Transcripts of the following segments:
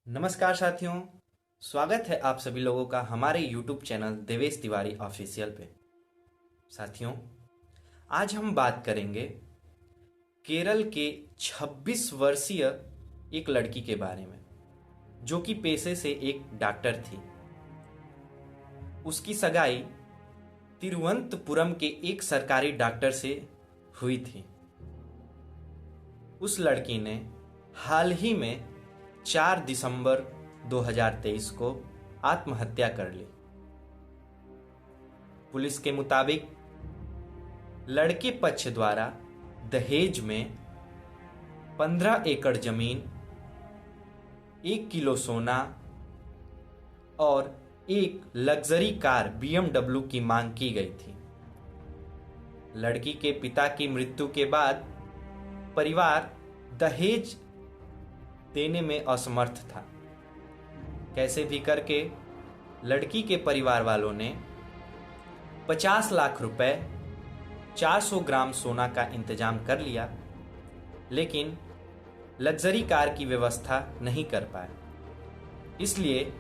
नमस्कार साथियों। स्वागत है आप सभी लोगों का हमारे YouTube channel Devesh Tiwari official पे। साथियों, आज हम बात करेंगे केरल के 26 वर्षीय एक लड़की के बारे में, जो कि पेशे से एक डॉक्टर थी। उसकी सगाई तिरुवनंतपुरम के एक सरकारी डॉक्टर से हुई थी। उस लड़की ने हाल ही में 4 दिसंबर 2023 को आत्महत्या कर ली। पुलिस के मुताबिक लड़के पक्ष द्वारा दहेज में 15 एकड़ जमीन, 1 किलो सोना और एक लग्जरी कार BMW की मांग की गई थी। लड़की के पिता की मृत्यु के बाद परिवार दहेज देने में असमर्थ था। कैसे भी करके लड़की के परिवार वालों ने 50 लाख रुपए, 400 ग्राम सोना का इंतजाम कर लिया, लेकिन लग्जरी कार की व्यवस्था नहीं कर पाए। इसलिए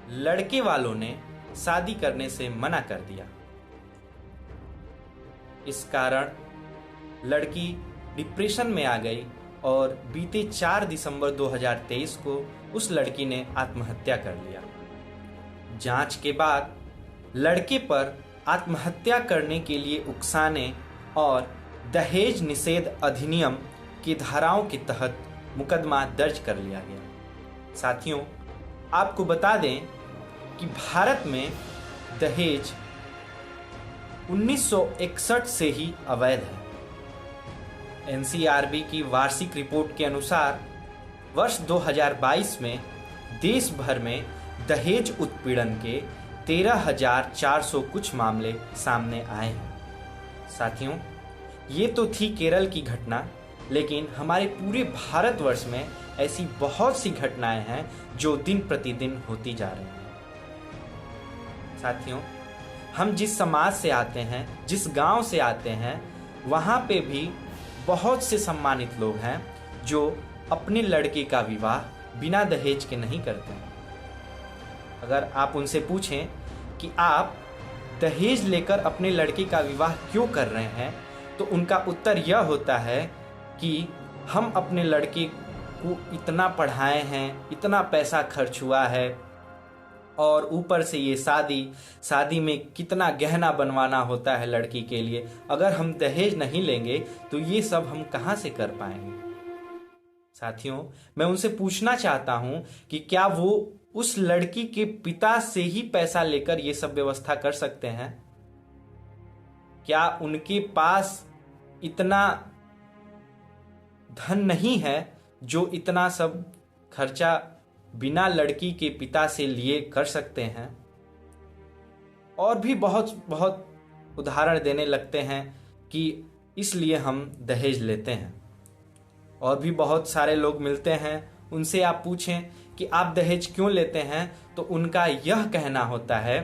लड़के वालों ने शादी करने से मना कर दिया। इस कारण लड़की डिप्रेशन में आ गई और बीते 4 दिसंबर 2023 को उस लड़की ने आत्महत्या कर लिया। जांच के बाद लड़के पर आत्महत्या करने के लिए उकसाने और दहेज निषेध अधिनियम की धाराओं के तहत मुकदमा दर्ज कर लिया गया। साथियों, आपको बता दें कि भारत में दहेज 1961 से ही अवैध है। NCRB की वार्षिक रिपोर्ट के अनुसार वर्ष 2022 में देश भर में दहेज उत्पीड़न के 13,400 कुछ मामले सामने आए हैं। साथियों, ये तो थी केरल की घटना, लेकिन हमारे पूरे भारतवर्ष में ऐसी बहुत सी घटनाएं हैं जो दिन प्रतिदिन होती जा रही हैं। साथियों, हम जिस समाज से आते हैं, जिस गांव से आते हैं, वहां पे भी बहुत से सम्मानित लोग हैं जो अपने लड़के का विवाह बिना दहेज के नहीं करते हैं। अगर आप उनसे पूछें कि आप दहेज लेकर अपने लड़के का विवाह क्यों कर रहे हैं, तो उनका उत्तर यह होता है कि हम अपने लड़के को इतना पढ़ाए हैं, इतना पैसा खर्च हुआ है, और ऊपर से ये शादी में कितना गहना बनवाना होता है लड़की के लिए। अगर हम दहेज नहीं लेंगे तो ये सब हम कहाँ से कर पाएंगे। साथियों, मैं उनसे पूछना चाहता हूं कि क्या वो उस लड़की के पिता से ही पैसा लेकर ये सब व्यवस्था कर सकते हैं? क्या उनके पास इतना धन नहीं है जो इतना सब खर्चा बिना लड़की के पिता से लिए कर सकते हैं? और भी बहुत बहुत उदाहरण देने लगते हैं कि इसलिए हम दहेज लेते हैं। और भी बहुत सारे लोग मिलते हैं, उनसे आप पूछें कि आप दहेज क्यों लेते हैं, तो उनका यह कहना होता है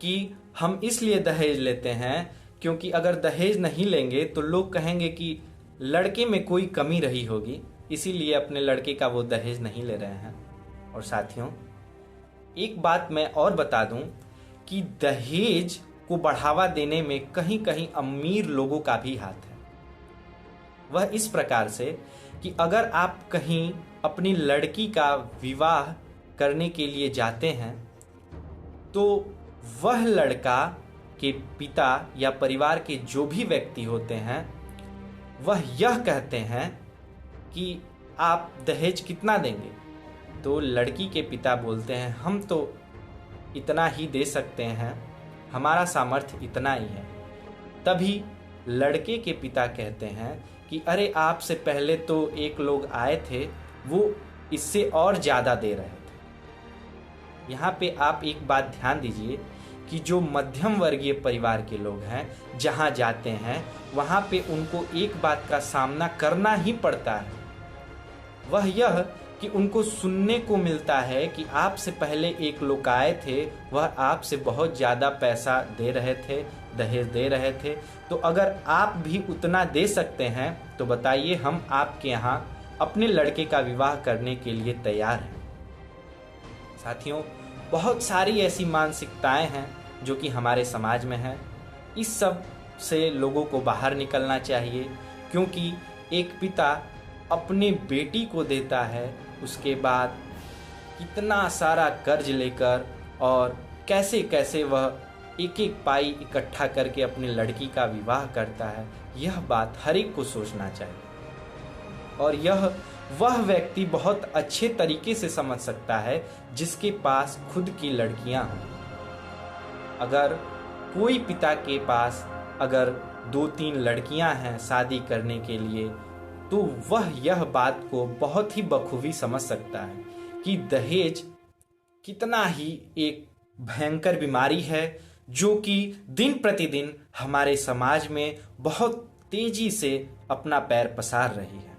कि हम इसलिए दहेज लेते हैं क्योंकि अगर दहेज नहीं लेंगे तो लोग कहेंगे कि लड़के में कोई कमी रही होगी, इसीलिए अपने लड़के का वो दहेज नहीं ले रहे हैं। और साथियों, एक बात मैं और बता दूं कि दहेज को बढ़ावा देने में कहीं कहीं अमीर लोगों का भी हाथ है। वह इस प्रकार से कि अगर आप कहीं अपनी लड़की का विवाह करने के लिए जाते हैं तो वह लड़का के पिता या परिवार के जो भी व्यक्ति होते हैं वह यह कहते हैं कि आप दहेज कितना देंगे, तो लड़की के पिता बोलते हैं हम तो इतना ही दे सकते हैं, हमारा सामर्थ्य इतना ही है। तभी लड़के के पिता कहते हैं कि अरे आपसे पहले तो एक लोग आए थे, वो इससे और ज़्यादा दे रहे थे। यहाँ पे आप एक बात ध्यान दीजिए कि जो मध्यम वर्गीय परिवार के लोग हैं, जहाँ जाते हैं वहाँ पे उनको एक बात का सामना करना ही पड़ता है। वह यह कि उनको सुनने को मिलता है कि आपसे पहले एक लोग आए थे, वह आपसे बहुत ज़्यादा पैसा दे रहे थे, दहेज दे रहे थे, तो अगर आप भी उतना दे सकते हैं तो बताइए हम आपके यहाँ अपने लड़के का विवाह करने के लिए तैयार है। साथियों, बहुत सारी ऐसी मानसिकताएं हैं जो कि हमारे समाज में हैं। इस सब से लोगों को बाहर निकलना चाहिए, क्योंकि एक पिता अपने बेटी को देता है, उसके बाद कितना सारा कर्ज लेकर और कैसे कैसे वह एक एक पाई इकट्ठा करके अपनी लड़की का विवाह करता है। यह बात हर एक को सोचना चाहिए, और यह वह व्यक्ति बहुत अच्छे तरीके से समझ सकता है जिसके पास खुद की लड़कियां हों। अगर कोई पिता के पास अगर 2-3 लड़कियां हैं शादी करने के लिए, तो वह यह बात को बहुत ही बखूबी समझ सकता है कि दहेज कितना ही एक भयंकर बीमारी है, जो कि दिन प्रतिदिन हमारे समाज में बहुत तेजी से अपना पैर पसार रही है।